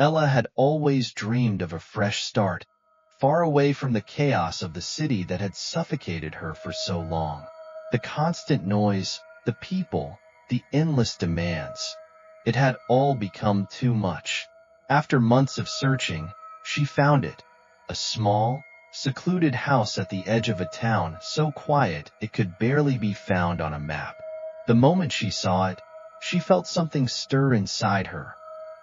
Ella had always dreamed of a fresh start, far away from the chaos of the city that had suffocated her for so long. The constant noise, the people, the endless demands. It had all become too much. After months of searching, she found it. A small, secluded house at the edge of a town so quiet it could barely be found on a map. The moment she saw it, she felt something stir inside her,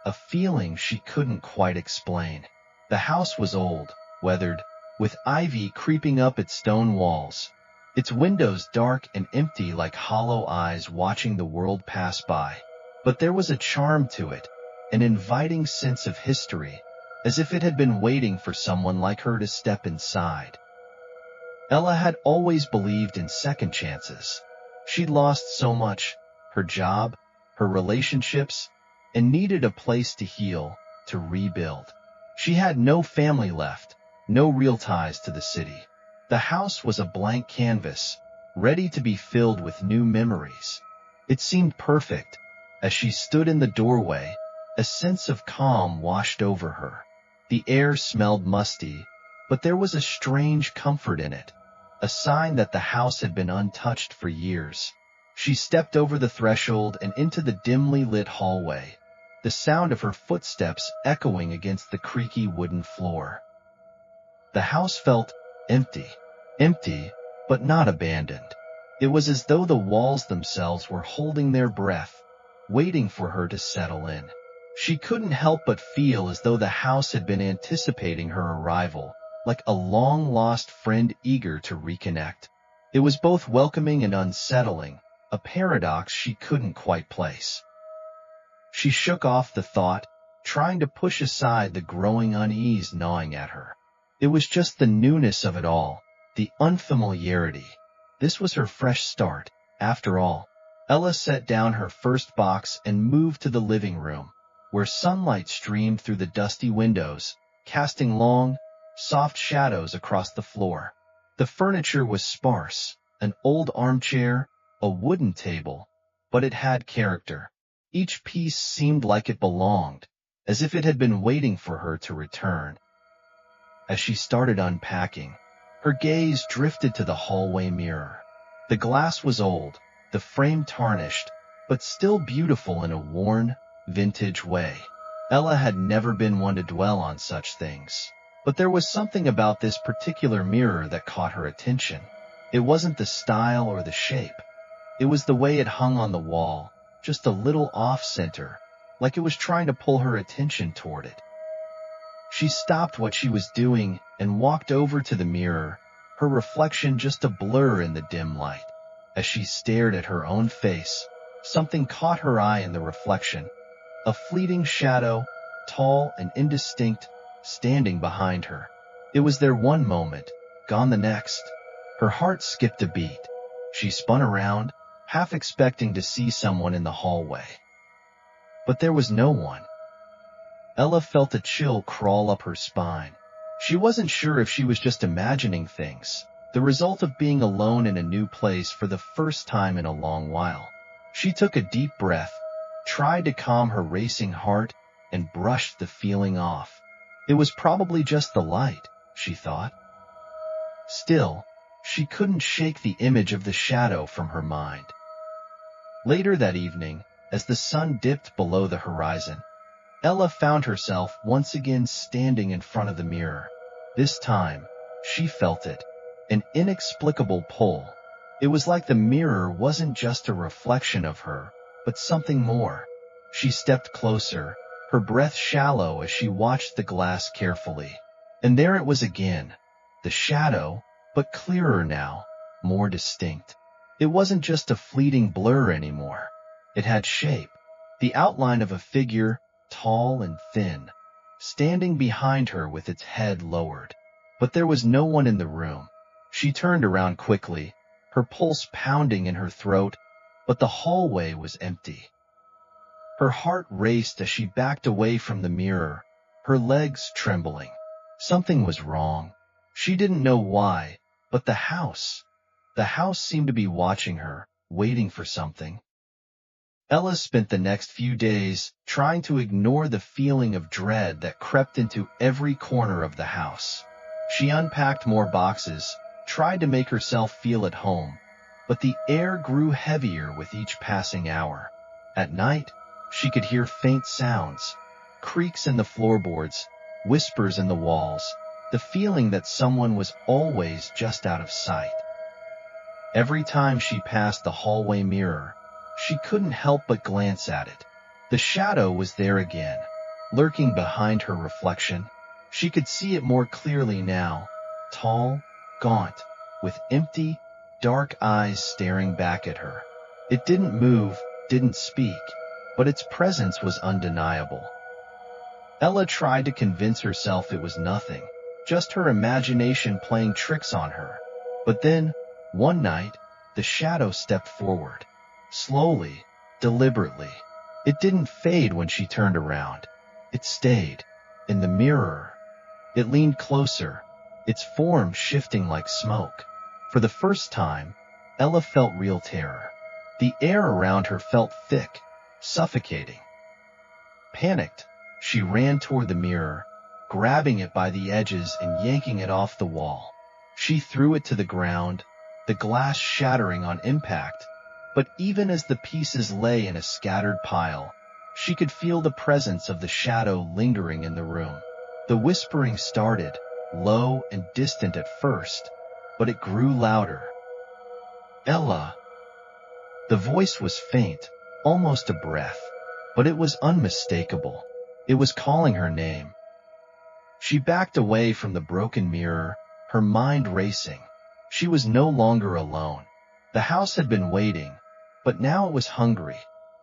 a feeling she couldn't quite explain. The house was old, weathered, with ivy creeping up its stone walls, its windows dark and empty like hollow eyes watching the world pass by. But there was a charm to it, an inviting sense of history, as if it had been waiting for someone like her to step inside. Ella had always believed in second chances. She'd lost so much, her job, her relationships, and needed a place to heal, to rebuild. She had no family left, no real ties to the city. The house was a blank canvas, ready to be filled with new memories. It seemed perfect. As she stood in the doorway, a sense of calm washed over her. The air smelled musty, but there was a strange comfort in it, a sign that the house had been untouched for years. She stepped over the threshold and into the dimly lit hallway, the sound of her footsteps echoing against the creaky wooden floor. The house felt empty, but not abandoned. It was as though the walls themselves were holding their breath, waiting for her to settle in. She couldn't help but feel as though the house had been anticipating her arrival, like a long-lost friend eager to reconnect. It was both welcoming and unsettling, a paradox she couldn't quite place. She shook off the thought, trying to push aside the growing unease gnawing at her. It was just the newness of it all, the unfamiliarity. This was her fresh start, after all. Ella set down her first box and moved to the living room, where sunlight streamed through the dusty windows, casting long, soft shadows across the floor. The furniture was sparse, an old armchair, a wooden table, but it had character. Each piece seemed like it belonged, as if it had been waiting for her to return. As she started unpacking, her gaze drifted to the hallway mirror. The glass was old, the frame tarnished, but still beautiful in a worn, vintage way. Ella had never been one to dwell on such things, but there was something about this particular mirror that caught her attention. It wasn't the style or the shape. It was the way it hung on the wall, just a little off-center, like it was trying to pull her attention toward it. She stopped what she was doing and walked over to the mirror, her reflection just a blur in the dim light. As she stared at her own face, something caught her eye in the reflection. A fleeting shadow, tall and indistinct, standing behind her. It was there one moment, gone the next. Her heart skipped a beat. She spun around, half expecting to see someone in the hallway. But there was no one. Ella felt a chill crawl up her spine. She wasn't sure if she was just imagining things, the result of being alone in a new place for the first time in a long while. She took a deep breath, tried to calm her racing heart, and brushed the feeling off. It was probably just the light, she thought. Still, she couldn't shake the image of the shadow from her mind. Later that evening, as the sun dipped below the horizon, Ella found herself once again standing in front of the mirror. This time, she felt it, an inexplicable pull. It was like the mirror wasn't just a reflection of her, but something more. She stepped closer, her breath shallow as she watched the glass carefully. And there it was again, the shadow, but clearer now, more distinct. It wasn't just a fleeting blur anymore. It had shape, the outline of a figure, tall and thin, standing behind her with its head lowered. But there was no one in the room. She turned around quickly, her pulse pounding in her throat, but the hallway was empty. Her heart raced as she backed away from the mirror, her legs trembling. Something was wrong. She didn't know why, but the house seemed to be watching her, waiting for something. Ella spent the next few days trying to ignore the feeling of dread that crept into every corner of the house. She unpacked more boxes, tried to make herself feel at home, but the air grew heavier with each passing hour. At night, she could hear faint sounds, creaks in the floorboards, whispers in the walls, the feeling that someone was always just out of sight. Every time she passed the hallway mirror, she couldn't help but glance at it. The shadow was there again, lurking behind her reflection. She could see it more clearly now, tall, gaunt, with empty, dark eyes staring back at her. It didn't move, didn't speak, but its presence was undeniable. Ella tried to convince herself it was nothing, just her imagination playing tricks on her. But then, one night, the shadow stepped forward. Slowly, deliberately. It didn't fade when she turned around. It stayed. In the mirror. It leaned closer, its form shifting like smoke. For the first time, Ella felt real terror. The air around her felt thick, suffocating. Panicked, she ran toward the mirror, grabbing it by the edges and yanking it off the wall. She threw it to the ground, the glass shattering on impact. But even as the pieces lay in a scattered pile, she could feel the presence of the shadow lingering in the room. The whispering started, low and distant at first, but it grew louder. Ella. The voice was faint, almost a breath, but it was unmistakable. It was calling her name. She backed away from the broken mirror, her mind racing. She was no longer alone. The house had been waiting, but now it was hungry.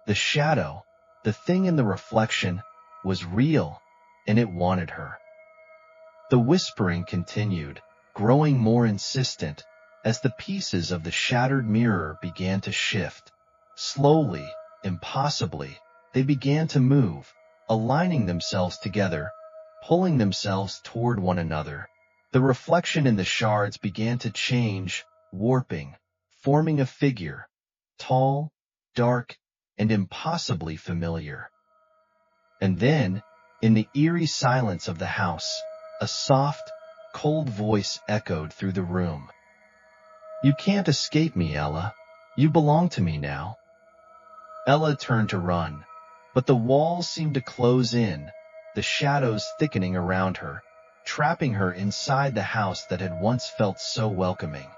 The shadow, the thing in the reflection, was real, and it wanted her. The whispering continued, growing more insistent, as the pieces of the shattered mirror began to shift. Slowly, impossibly, they began to move, aligning themselves together, pulling themselves toward one another. The reflection in the shards began to change, warping, forming a figure, tall, dark, and impossibly familiar. And then, in the eerie silence of the house, a soft, cold voice echoed through the room. "You can't escape me, Ella. You belong to me now." Ella turned to run, but the walls seemed to close in, the shadows thickening around her, trapping her inside the house that had once felt so welcoming.